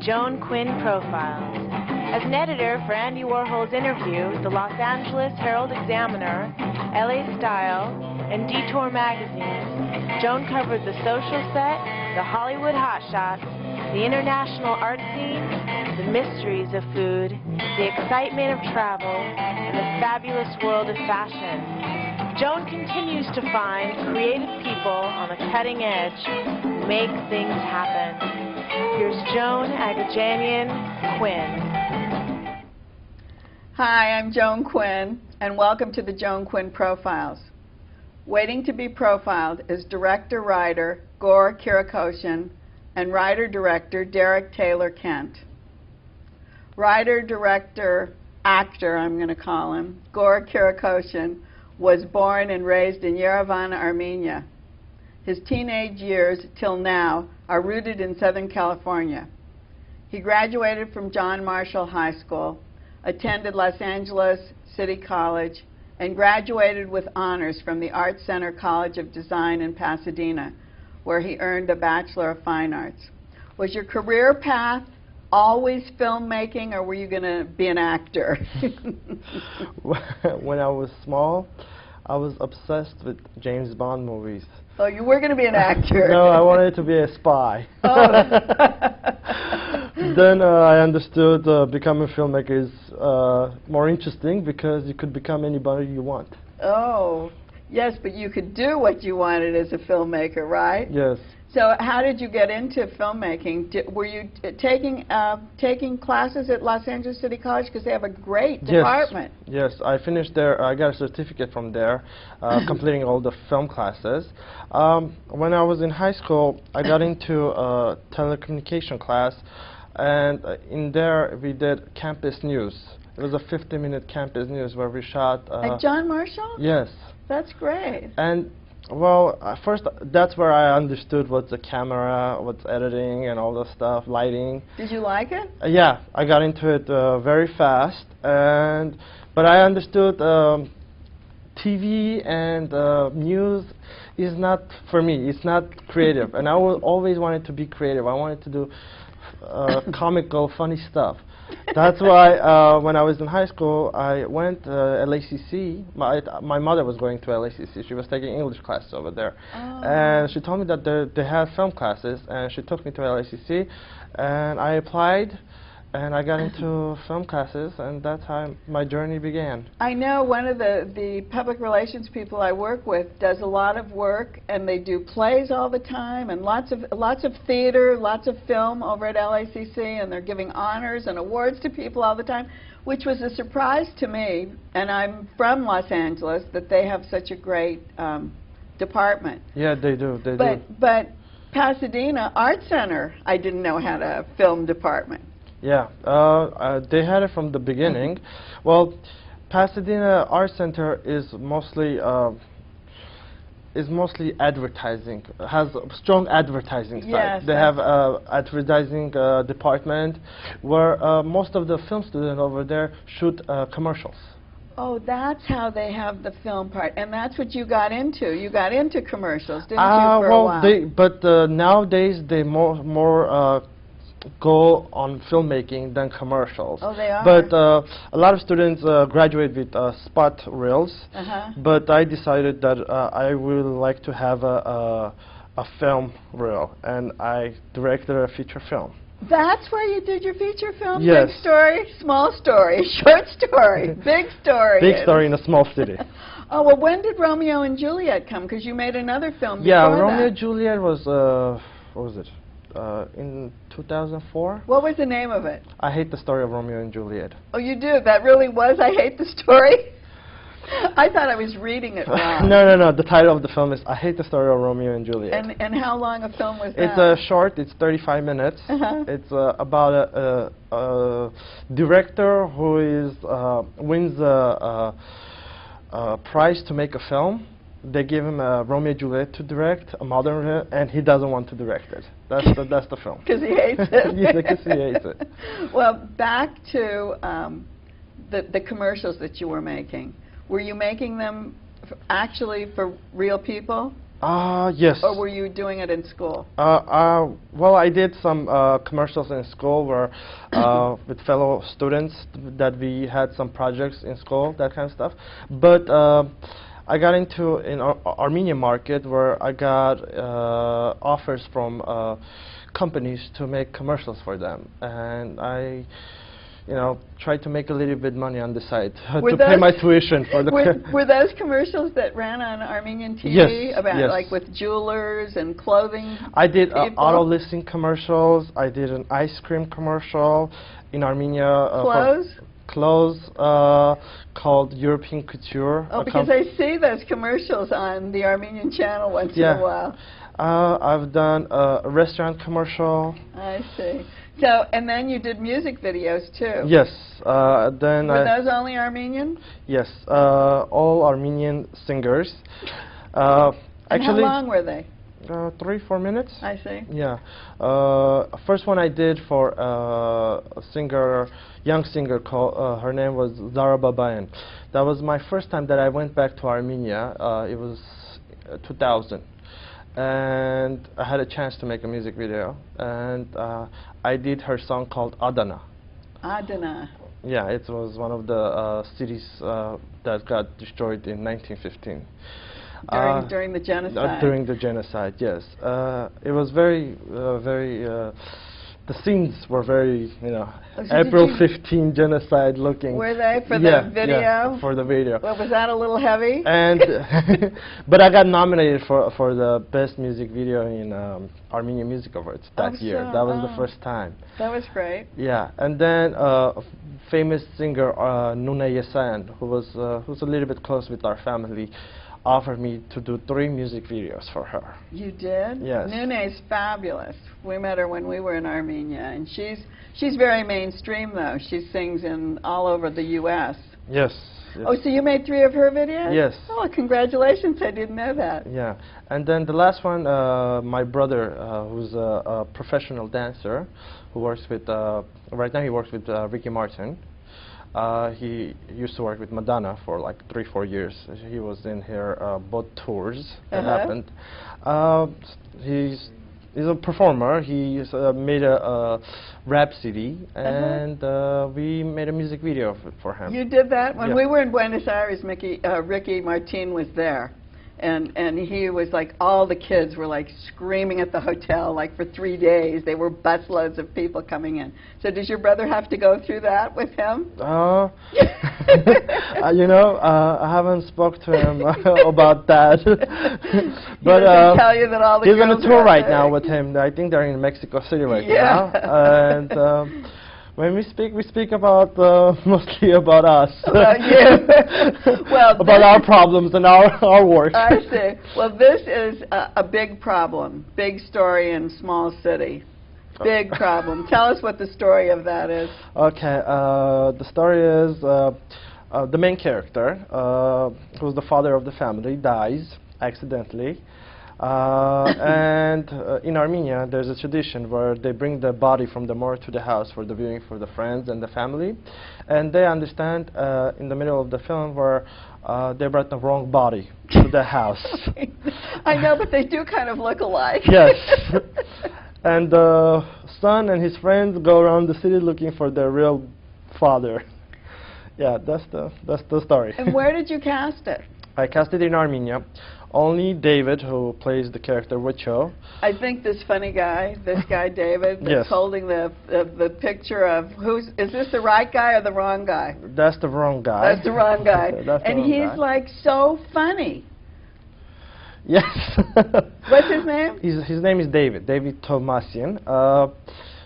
Joan Quinn Profiles. As an editor for Andy Warhol's Interview, the Los Angeles Herald-Examiner, LA Style, and Detour magazines, Joan covered the social set, the Hollywood hotshots, the international art scene, the mysteries of food, the excitement of travel, and the fabulous world of fashion. Joan continues to find creative people on the cutting edge who make things happen. Here's Joan Quinn. Hi, I'm Joan Quinn, and welcome to the Joan Quinn Profiles. Waiting to be profiled is director-writer Gor Kirakosian and writer-director Derek Taylor Kent. Writer-director-actor, I'm going to call him, Gor Kirakosian was born and raised in Yerevan, Armenia. His teenage years till now are rooted in Southern California. He graduated from John Marshall High School, attended Los Angeles City College, and graduated with honors from the Art Center College of Design in Pasadena, where he earned a Bachelor of Fine Arts. Was your career path always filmmaking, or were you going to be an actor? When I was small, I was obsessed with James Bond movies. Oh, you were going to be an actor. No, I wanted to be a spy. Oh. Then I understood becoming a filmmaker is more interesting because you could become anybody you want. Oh, yes, but you could do what you wanted as a filmmaker, right? Yes. So how did you get into filmmaking? Were you taking classes at Los Angeles City College? Because they have a great department. Yes, I finished there. I got a certificate from there, completing all the film classes. When I was in high school, I got into a telecommunication class, and in there we did campus news. It was a 50-minute campus news where we shot. At John Marshall? Yes. That's great. And well, first, that's where I understood what's a camera, what's editing, and all the stuff, lighting. Did you like it? Yeah, I got into it very fast, but I understood TV and news is not for me. It's not creative, and I always wanted to be creative. I wanted to do comical, funny stuff. That's why when I was in high school, I went LACC. My mother was going to LACC. She was taking English classes over there. Oh. And she told me that they had film classes, and she took me to LACC. And I applied, and I got into film classes, and that's how my journey began. I know one of the public relations people I work with does a lot of work, and they do plays all the time, and lots of theater, lots of film over at LACC, and they're giving honors and awards to people all the time, which was a surprise to me, and I'm from Los Angeles, that they have such a great department. Yeah, they do. But Pasadena Art Center, I didn't know had a film department. Yeah, they had it from the beginning. Well, Pasadena Art Center is mostly advertising. Has a strong advertising side. Yes, they have advertising department where most of the film students over there shoot commercials. Oh, that's how they have the film part, and that's what you got into. You got into commercials, didn't you, for a while? But nowadays they more go on filmmaking than commercials. Oh, they are? But a lot of students graduate with spot reels. But I decided that I would like to have a film reel, and I directed a feature film. That's where you did your feature film? Yes. Big story, small story, short story, big story. Big story in a small city. Oh, well, when did Romeo and Juliet come? Because you made another film before Yeah, Romeo and that. Juliet was, what was it? In 2004. What was the name of it? I Hate the Story of Romeo and Juliet. Oh, you do? That really was I Hate the Story? I thought I was reading it wrong. No. The title of the film is I Hate the Story of Romeo and Juliet. And how long a film was that? It's a short. It's 35 minutes. It's about a director who wins a prize to make a film. They give him a Romeo and Juliet to direct, a modern, and he doesn't want to direct it. That's the film. Because he hates it. Yeah, because he hates it. Well, back to the commercials that you were making. Were you making them actually for real people? Yes. Or were you doing it in school? Well, I did some commercials in school where with fellow students that we had some projects in school, that kind of stuff. But I got into an Armenian market where I got offers from companies to make commercials for them, and I, tried to make a little bit money on the side to pay my tuition for the. Were those commercials that ran on Armenian TV? Yes, about yes. like with jewelers and clothing? I did auto listing commercials. I did an ice cream commercial in Armenia. Clothes called European Couture. Oh, because I see those commercials on the Armenian channel once in a while. I've done a restaurant commercial. I see. So, and then you did music videos too. Yes. Then were those only Armenian? Yes, all Armenian singers. And actually, how long were they? 3-4 minutes. I see. Yeah. First one I did for a young singer called, her name was Zara Babayan. That was my first time that I went back to Armenia. It was 2000. And I had a chance to make a music video. And I did her song called Adana. Adana. Yeah, it was one of the cities that got destroyed in 1915. During the genocide? During the genocide, yes. It was very, the scenes were very, April 15 genocide looking. Were they for the video? Yeah, for the video. Well, was that a little heavy? And but I got nominated for the best music video in Armenian Music Awards that year. That was the first time. That was great. Yeah, and then famous singer Nuna Yesayan, who's a little bit close with our family, offered me to do 3 music videos for her. You did? Yes. Nune's fabulous. We met her when we were in Armenia, and she's very mainstream though. She sings in all over the U.S. Yes. Oh, so you made 3 of her videos? Yes. Oh, congratulations! I didn't know that. Yeah, and then the last one, my brother, who's a professional dancer, who works with right now he works with Ricky Martin. He used to work with Madonna for like 3-4 years. He was in her both tours that happened. He's a performer. He's made a rap CD, and we made a music video for him. You did that? When we were in Buenos Aires, Ricky Martin was there. And he was like, all the kids were like screaming at the hotel like for 3 days. They were busloads of people coming in. So does your brother have to go through that with him? I haven't spoke to him about that. But he doesn't tell you that all the he's on a girls tour are right there. now with him. I think they're in Mexico City right now. And when we speak about mostly about us. About you. Well, about our problems and our work. I see. Well, this is a big problem, big story in small city. Big problem. Tell us what the story of that is. Okay. The story is the main character, who's the father of the family, dies accidentally. And in Armenia, there's a tradition where they bring the body from the morgue to the house for the viewing for the friends and the family. And they understand in the middle of the film where they brought the wrong body to the house. I know, but they do kind of look alike. Yes. And the son and his friends go around the city looking for their real father. Yeah, that's the story. And where did you cast it? I cast it in Armenia. Only David, who plays the character Wicho. I think this funny guy, David, that's holding the picture of is this the right guy or the wrong guy? That's the wrong guy. That's the wrong guy. And he's like so funny. Yes. What's his name? His name is David Tomasian.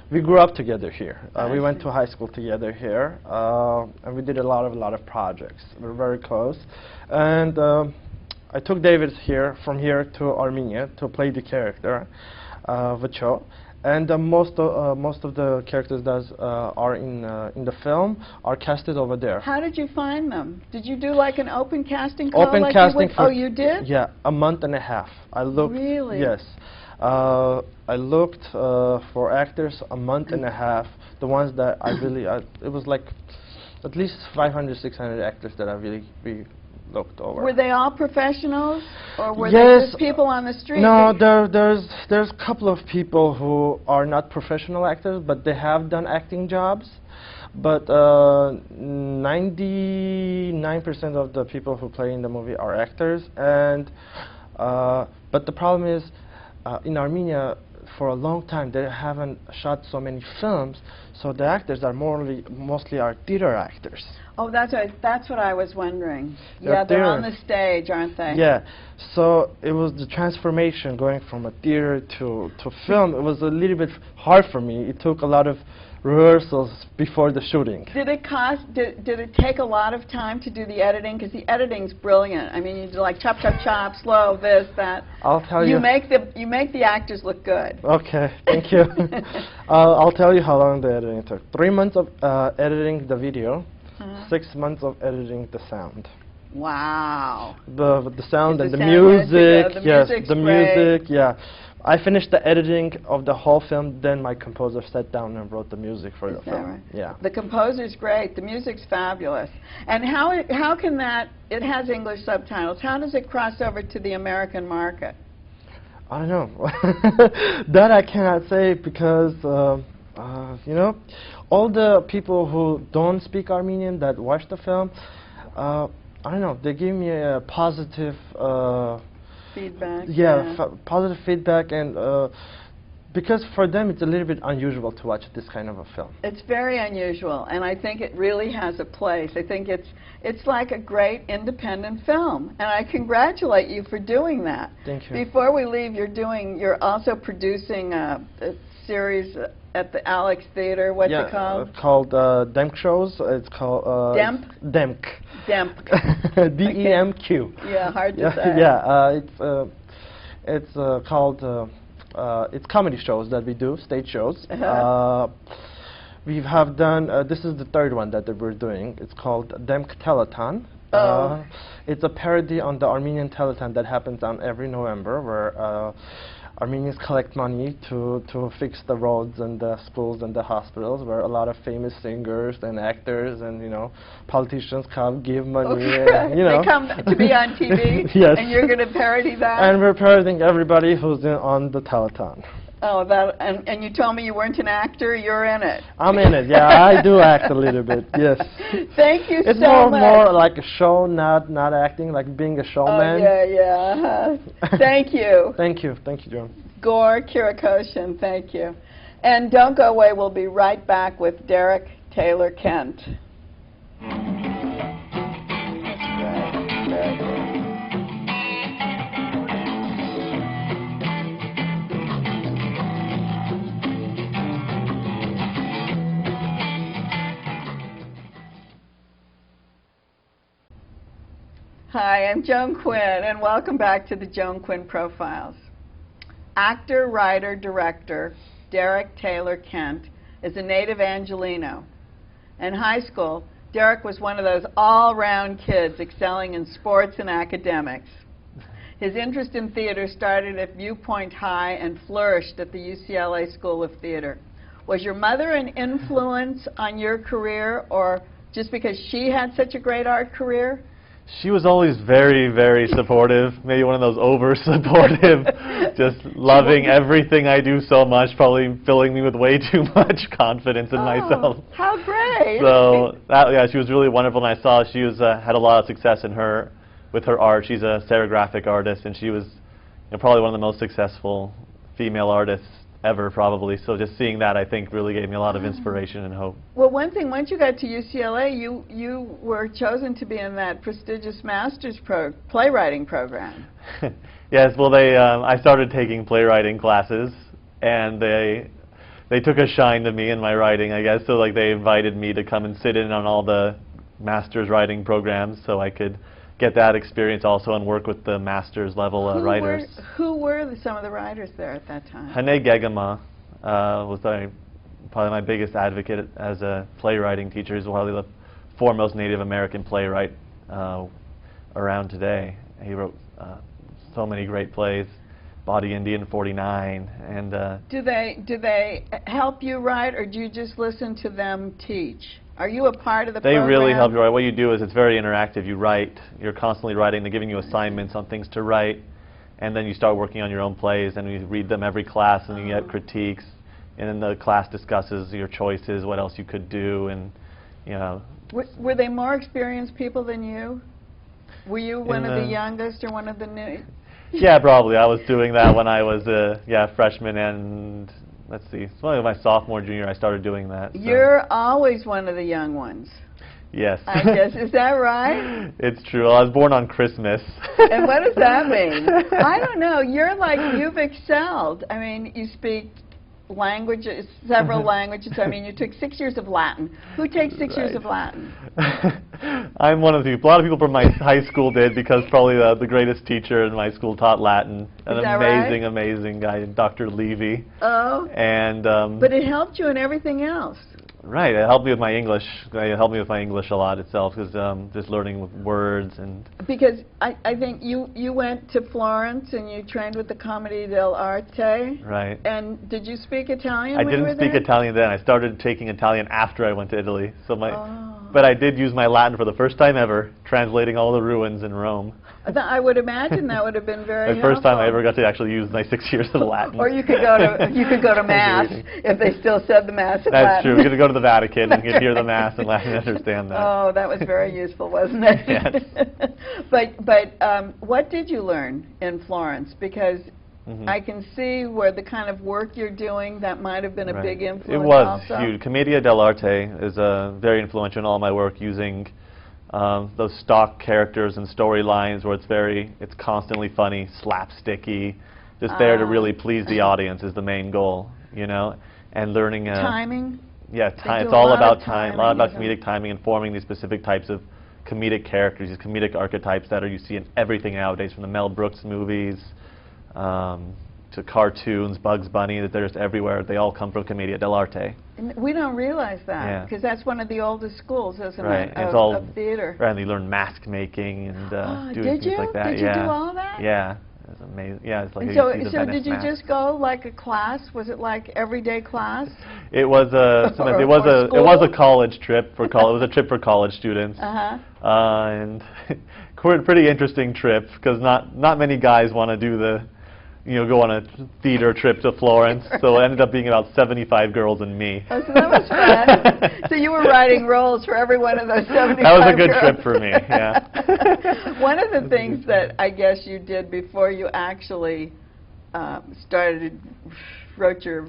We grew up together here. We went to high school together here, and we did a lot of projects. We're very close, and I took David from here to Armenia to play the character, Vicho, and most of the characters that are in the film are casted over there. How did you find them? Did you do like an open casting call? Open casting. Oh, you did? Yeah, a month and a half. I looked. Really? Yes. I looked for actors a month and a half. The ones that I really, it was like at least 500, 600 actors that I really looked over. Were they all professionals? or were Yes. they just people on the street? No, there's a couple of people who are not professional actors, but they have done acting jobs. But 99% of the people who play in the movie are actors, and but the problem is in Armenia for a long time they haven't shot so many films, so the actors are mostly are theater actors. Oh, that's what I was wondering. They're Yeah, they're on theater. the stage, aren't they? Yeah, so it was the transformation going from a theater to film. It was a little bit hard for me. It took a lot of rehearsals before the shooting. Did it cost? Did it take a lot of time to do the editing? Because the editing's brilliant. I mean, you do like chop, chop, chop, slow, this, that. I'll tell you. You make the actors look good. Okay, thank you. I'll tell you how long the editing took. 3 months of editing the video, 6 months of editing the sound. Wow. The sound and the sound had to music, go, the yes, music's the great. music, yeah. I finished the editing of the whole film, then my composer sat down and wrote the music for the Is that film. right? Yeah. The composer's great. The music's fabulous. And how can that? It has English subtitles. How does it cross over to the American market? I don't know. That I cannot say because, you know, all the people who don't speak Armenian that watch the film, I don't know, they give me a positive Feedback. yeah, positive feedback, and because for them it's a little bit unusual to watch this kind of a film. It's very unusual, and I think it really has a place. I think it's like a great independent film, and I congratulate you for doing that. Thank you. Before we leave, you're also producing a series at the Alex Theater. What's it called? Called Demk shows. It's called Demp? Demk. Demp. D-E-M-Q. Yeah, hard to say. Yeah, it's called. It's comedy shows that we do, stage shows. We have done. This is the third one that we're doing. It's called Demk Telethon. Oh. It's a parody on the Armenian telethon that happens on every November, where Armenians collect money to fix the roads and the schools and the hospitals, where a lot of famous singers and actors and, you know, politicians come give money. And, you know. They come to be on TV, yes. and you're going to parody that? And we're parodying everybody who's on the telethon. Oh, and you told me you weren't an actor. You're in it. I'm in it. Yeah, I do act a little bit. Yes. Thank you it's so much. more like a show, not acting, like being a showman. Oh, yeah. Thank you. Thank you, Joan. Gor Kirakosian, thank you. And don't go away. We'll be right back with Derek Taylor Kent. That's great. Very good. Hi, I'm Joan Quinn, and welcome back to the Joan Quinn Profiles. Actor, writer, director Derek Taylor Kent is a native Angelino. In high school, Derek was one of those all-round kids excelling in sports and academics. His interest in theater started at Viewpoint High and flourished at the UCLA School of Theater. Was your mother an influence on your career, or just because she had such a great art career? She was always very, very supportive, maybe one of those over-supportive, just loving everything I do so much, probably filling me with way too much confidence in myself. How great! So, yeah, she was really wonderful, and I saw she was had a lot of success with her art. She's a serigraphic artist, and she was probably one of the most successful female artists ever, probably. So just seeing that, I think, really gave me a lot of inspiration and hope. Well, one thing, once you got to UCLA, you were chosen to be in that prestigious master's playwriting program. Yes, well, I started taking playwriting classes, and they took a shine to me in my writing, I guess. So like they invited me to come and sit in on all the master's writing programs, so I could get that experience also and work with the master's level writers. Who were some of the writers there at that time? Hane Gegema was probably my biggest advocate as a playwriting teacher. He's probably the foremost Native American playwright around today. He wrote so many great plays, Body Indian 49, and do they help you write, or do you just listen to them teach? Are you a part of the They program? really help you write. What you do is it's very interactive. You write. You're constantly writing. They're giving you assignments on things to write. And then you start working on your own plays, and you read them every class, and you get critiques. And then the class discusses your choices, what else you could do, and, you know. Were they more experienced people than you? Were you one of the youngest or one of the new? Yeah, probably. I was doing that when I was a freshman, and let's see, it's only my sophomore, junior I started doing that. So. You're always one of the young ones. Yes. I guess. Is that right? It's true. Well, I was born on Christmas. And what does that mean? I don't know. You're like, you've excelled. I mean, you speak languages, several languages. I mean, you took 6 years of Latin. Who takes 6 years of Latin? I'm one of the people. A lot of people from my high school did, because probably the greatest teacher in my school taught Latin. An amazing, amazing guy, Dr. Levy. Oh. And but it helped you in everything else. Right, it helped me with my English. It helped me with my English a lot itself, because just learning with words and. Because I think you went to Florence and you trained with the Commedia dell'arte. Right. And did you speak Italian? I when you didn't were speak there? Italian then. I started taking Italian after I went to Italy. So but I did use my Latin for the first time ever, translating all the ruins in Rome. I would imagine that would have been very The first time I ever got to actually use my 6 years of Latin. Or you could go to Mass if they still said the Mass in That's Latin. true. We could go to the Vatican and could hear the Mass in Latin and understand that. Oh, that was very useful, wasn't it? Yes. But what did you learn in Florence? Because I can see where the kind of work you're doing, that might have been a big influence. It was also. huge. Commedia dell'arte is very influential in all my work, using those stock characters and storylines where it's constantly funny, slapsticky, just there to really please the audience is the main goal, you know, and learning timing. Yeah, it's all about time, a lot about comedic timing and forming these specific types of comedic characters, these comedic archetypes that you see in everything nowadays, from the Mel Brooks movies to cartoons, Bugs Bunny, that they're just everywhere. They all come from Commedia dell'arte. And we don't realize that, because that's one of the oldest schools, isn't it, of theater. Right, and they learn mask making and doing did things like that. Did you do all that? Yeah, it was amazing. Yeah, it's like so did you just go like a class? Was it like everyday class? It was it was a college trip for it was a trip for college students. And pretty interesting trip, because not many guys want to do go on a theater trip to Florence. So it ended up being about 75 girls and me. Oh, so that was fun. So you were writing roles for every one of those 75 That was a good girls. trip for me, yeah. One of the things that I guess you did before you actually wrote your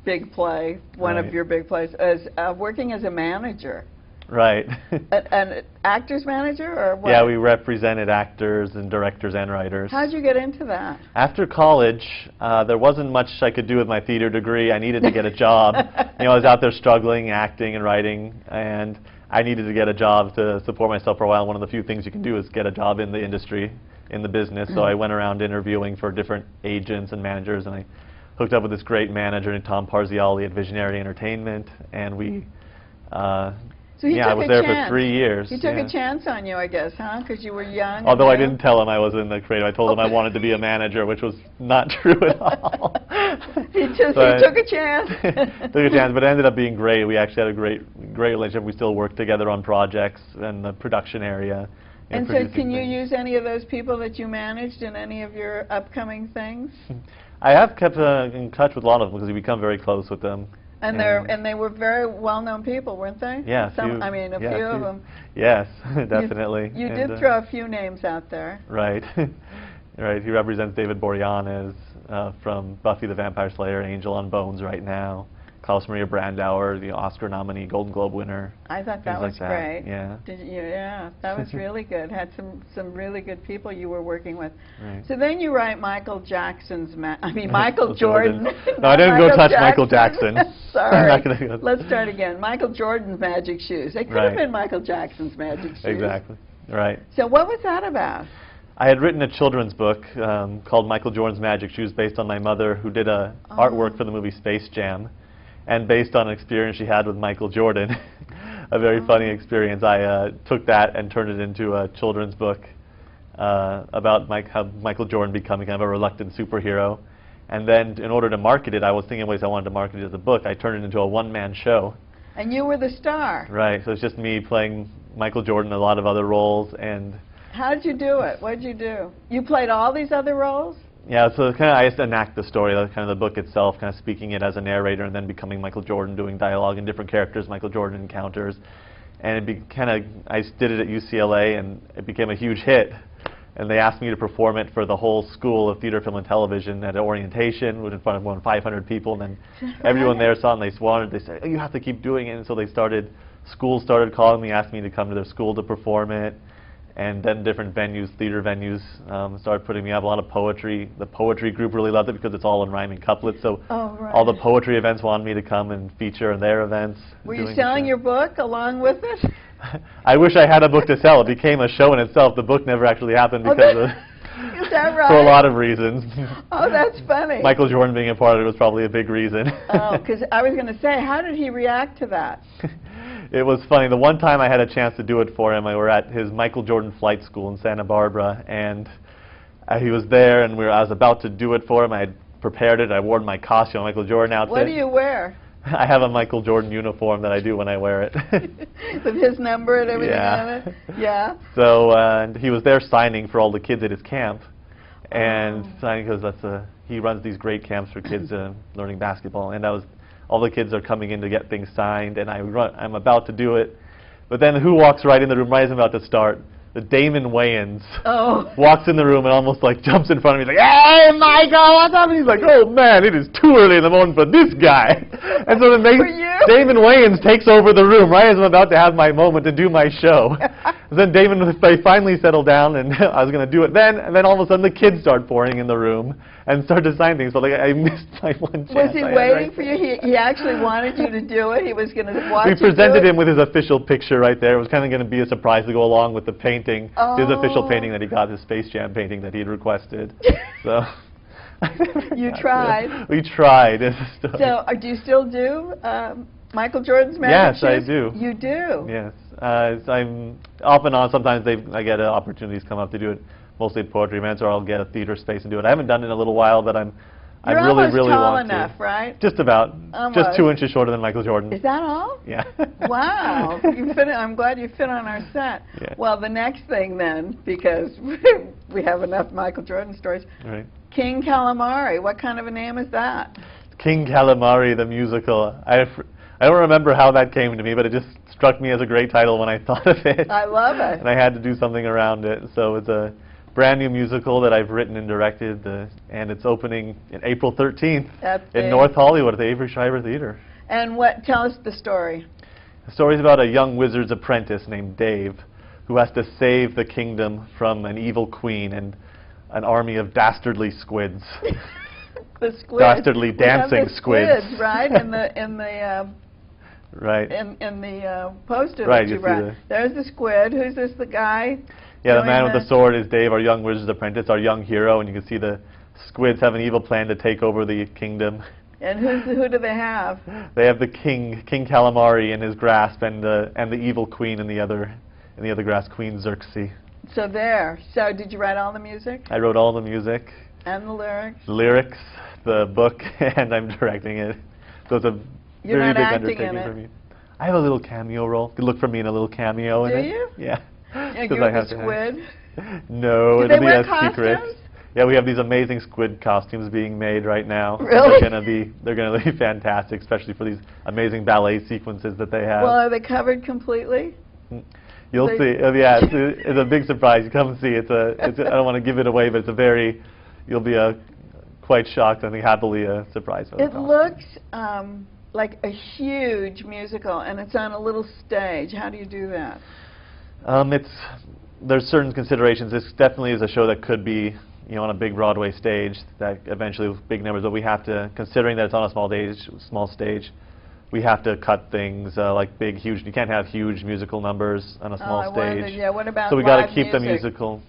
big play, one of your big plays, is working as a manager. Right. An actor's manager, or what? Yeah, we represented actors and directors and writers. How'd you get into that? After college, there wasn't much I could do with my theater degree. I needed to get a job. I was out there struggling, acting and writing, and I needed to get a job to support myself for a while. One of the few things you can do is get a job in the industry, in the business. So I went around interviewing for different agents and managers, and I hooked up with this great manager named Tom Parziali at Visionary Entertainment, and we So he took I was there for 3 years. He took a chance on you, I guess, huh? Because you were young. Although I didn't tell him I was in the creative. I told him I wanted to be a manager, which was not true at all. he took a chance. Took a chance, but it ended up being great. We actually had a great relationship. We still work together on projects in the production area. And so can you use any of those people that you managed in any of your upcoming things? I have kept in touch with a lot of them, because we become very close with them. And they were very well-known people, weren't they? Yeah, a few of them. Yes, definitely. You did throw a few names out there. Right. Right. He represents David Boreanaz from Buffy the Vampire Slayer, Angel on Bones right now. Klaus Maria Brandauer, the Oscar nominee, Golden Globe winner. I thought that was great. Yeah. Yeah, that was really good. Had some really good people you were working with. Right. So then you write Michael Jordan. No, I didn't go touch Michael Jackson. Sorry. Let's start again. Michael Jordan's Magic Shoes. It could have been Michael Jackson's Magic Shoes. Exactly. Right. So what was that about? I had written a children's book called Michael Jordan's Magic Shoes, based on my mother, who did artwork for the movie Space Jam. And based on an experience she had with Michael Jordan, a very funny experience, I took that and turned it into a children's book about how Michael Jordan becoming kind of a reluctant superhero. And then, in order to market it, I was thinking of ways I wanted to market it as a book. I turned it into a one-man show. And you were the star. Right, so it's just me playing Michael Jordan, a lot of other roles, and How did you do it? What did you do? You played all these other roles? yeah, so kind of I used to enact the story, like kind of the book itself, kind of speaking it as a narrator, and then becoming Michael Jordan, doing dialogue and different characters Michael Jordan encounters, and I did it at UCLA, and it became a huge hit. And they asked me to perform it for the whole school of theater, film, and television at an orientation in front of more than 500 people. And then everyone there saw it, and they said, oh, you have to keep doing it. And so schools started calling me, asking me to come to their school to perform it. And then different venues, theater venues, started putting me up. A lot of poetry. The poetry group really loved it because it's all in rhyming couplets. So all the poetry events wanted me to come and feature in their events. Were you selling your book along with it? I wish I had a book to sell. It became a show in itself. The book never actually happened because of Is that right? for a lot of reasons. Oh, that's funny. Michael Jordan being a part of it was probably a big reason. Oh, because I was going to say, how did he react to that? It was funny. The one time I had a chance to do it for him, we were at his Michael Jordan flight school in Santa Barbara, and he was there, and I was about to do it for him. I had prepared it. I wore my costume, Michael Jordan outfit. What do you wear? I have a Michael Jordan uniform that I do when I wear it. With his number and everything Yeah. on it? Yeah. So and he was there signing for all the kids at his camp, and signing because he runs these great camps for kids learning basketball, and all the kids are coming in to get things signed, and I'm about to do it, but then who walks right in the room right as I'm about to start? The Damon Wayans walks in the room and almost like jumps in front of me. He's like, "Hey, Michael, what's up?" And he's like, "Oh man, it is too early in the morning for this guy." And so then Damon Wayans takes over the room right as I'm about to have my moment to do my show. And then they finally settle down, and I was going to do it then. And then all of a sudden, the kids start pouring in the room and start to sign things. So like I missed my one chance. Was he waiting for you? He actually wanted you to do it. He was going to watch. We presented him with his official picture right there. It was kind of going to be a surprise to go along with the painting, his official painting that he got, his Space Jam painting that he had requested. So you tried. We tried. So do you still do Michael Jordan's magic Yes, I shows? do. You do? Yes. I'm off and on. Sometimes I get opportunities come up to do it, mostly at poetry events, or I'll get a theater space and do it. I haven't done it in a little while, but I really, really tall want enough, to. right? Just about. Almost. Just 2 inches shorter than Michael Jordan. Is that all? Yeah. Wow. You fit. I'm glad you fit on our set. Yeah. Well, the next thing then, because we have enough Michael Jordan stories. Right. King Calamari. What kind of a name is that? King Calamari, the musical. I don't remember how that came to me, but it just struck me as a great title when I thought of it. I love it. And I had to do something around it. So it's a brand new musical that I've written and directed, and it's opening in April 13th in North Hollywood at the Avery Shriver Theater. And tell us the story. The story's about a young wizard's apprentice named Dave who has to save the kingdom from an evil queen and an army of dastardly squids. The squids. Dastardly dancing squids, right? In the right. In the poster Right, that you see brought. There's the squid. Who's this? The guy? Yeah, the man with the sword is Dave, our young wizard's apprentice, our young hero, and you can see the squids have an evil plan to take over the kingdom. And who do they have? They have the King Calamari in his grasp, and the evil queen in the other grasp, Queen Xerxes. So there. So did you write all the music? I wrote all the music. And the lyrics? Lyrics, the book, and I'm directing it. So it's a very big undertaking for me. I have a little cameo role. You can look for me in a little cameo in it. Do you? Yeah. And you're the squid? No, Do it'll be a costumes? secret. Yeah, we have these amazing squid costumes being made right now. Really? They're gonna be fantastic, especially for these amazing ballet sequences that they have. Well, are they covered completely? You'll see. Yeah, it's a big surprise. You come and see. I don't want to give it away, but you'll be quite shocked and happily surprised. It looks like a huge musical, and it's on a little stage. How do you do that? There's certain considerations. This definitely is a show that could be, on a big Broadway stage, that eventually with big numbers. But we have to, considering that it's on a small stage, we have to cut things like big, huge. You can't have huge musical numbers on a small stage. Wondered, yeah. What about so we got to keep the musical.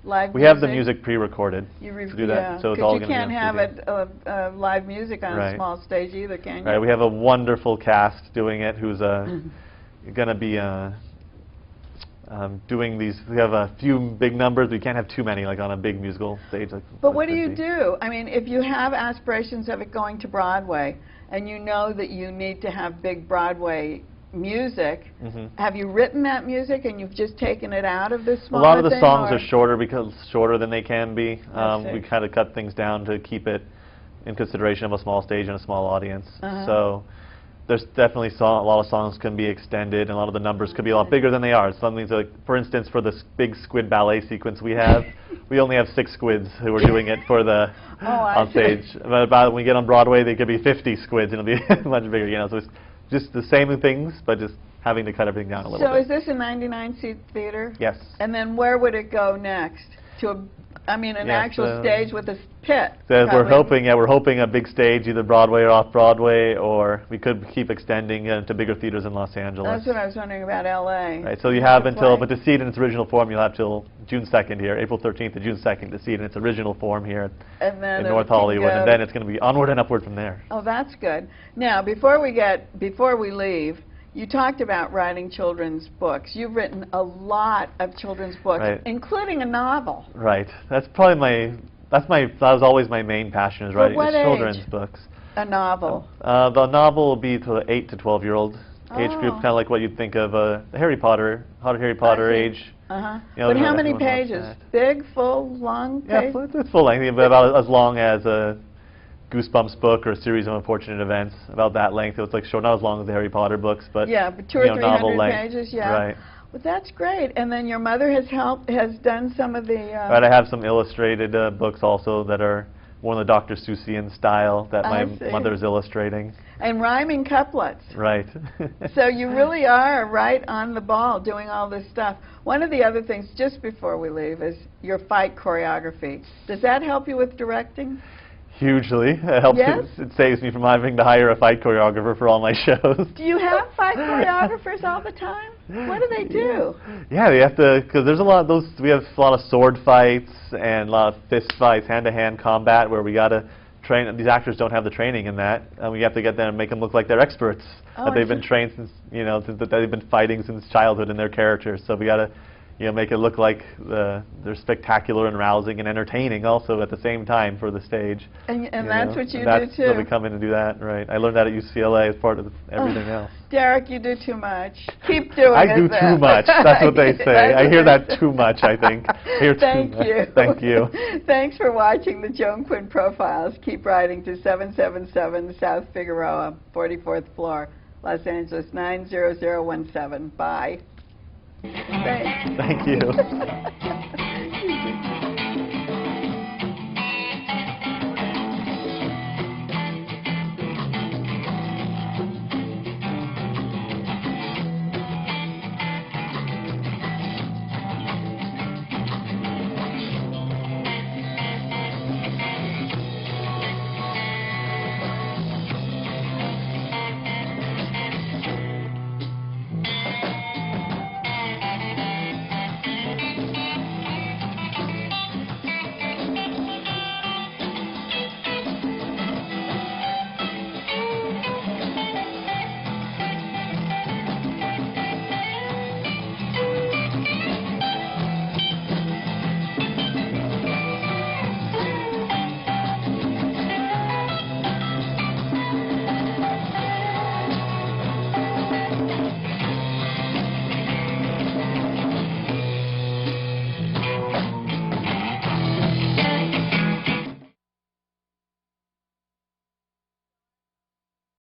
Live we have the music pre-recorded to do that, yeah, so it's all going to be you can't have live music on a small stage either, can you? Right. We have a wonderful cast doing it who's going to be doing these. We have a few big numbers. We can't have too many, like on a big musical stage. But what do you do? I mean, if you have aspirations of it going to Broadway, and you know that you need to have big Broadway music. Mm-hmm. Have you written that music and you've just taken it out of this A smaller lot of the thing, songs or? are shorter because shorter than they can be. I see. We kind of cut things down to keep it in consideration of a small stage and a small audience. Uh-huh. So there's definitely a lot of songs can be extended, and a lot of the numbers could be a lot bigger than they are. Some things like, for instance, for this big squid ballet sequence we have, we only have 6 squids who are doing it for the on stage. But when we get on Broadway, they could be 50 squids, and it'll be much bigger. You know, so it's just the same things, but just having to cut everything down a little So bit. is this a 99-seat theater? Yes. And then where would it go next? To an Yes, actual stage with a pit? So probably. we're hoping a big stage, either Broadway or off-Broadway, or we could keep extending to bigger theaters in Los Angeles. That's what I was wondering about L.A. Right, so you have until, play. but to see it in its original form, you'll have till June 2nd here, April 13th to June 2nd to see it in its original form here And then in it'll North keep Hollywood, going. and then it's going to be onward and upward from there. Oh, that's good. Now, before we leave, you talked about writing children's books. You've written a lot of children's books, Right. including a novel. Right, that was always my main passion, is writing what children's age? books. A novel. The novel will be to the 8 to 12-year-old age Oh. group, kind of like what you'd think of the Harry Potter I see. age. Uh-huh. You know, But how many everyone loves pages? that. Big, full, long Yeah, pages? it's full length, but about as long as a Goosebumps book or a series of unfortunate events. About that length. It was like short, not as long as the Harry Potter books, but Yeah, but 200 you or know, novel 300 length. pages, yeah. Right. Well, that's great. And then your mother has done some of the... Right. I have some illustrated books also that are more in the Dr. Seussian style that I my see. mother's illustrating. And rhyming couplets. Right. So you really are right on the ball doing all this stuff. One of the other things, just before we leave, is your fight choreography. Does that help you with directing? Hugely. It helps. Yes? It saves me from having to hire a fight choreographer for all my shows. Do you have fight choreographers all the time? What do they do? Yeah, they have to, because there's a lot of those. We have a lot of sword fights and a lot of fist fights, hand-to-hand combat, where we got to train. These actors don't have the training in that, and we have to get them and make them look like they're experts. Oh, that they've I been see. trained since, you know, that they've been fighting since childhood in their characters. So we got to, you know, make it look like they're spectacular and rousing and entertaining also at the same time for the stage. And you that's know. what you And do, So we too. come in and do that, right. I learned that at UCLA as part of everything else. Derek, you do too much. Keep doing I it do then. too much. That's what they say. That's I what hear they that say. too much, I think. I hear Thank too much. you. Thank you. Thanks for watching the Joan Quinn Profiles. Keep writing to 777 South Figueroa, 44th floor, Los Angeles 90017. Bye. Thanks. Thank you.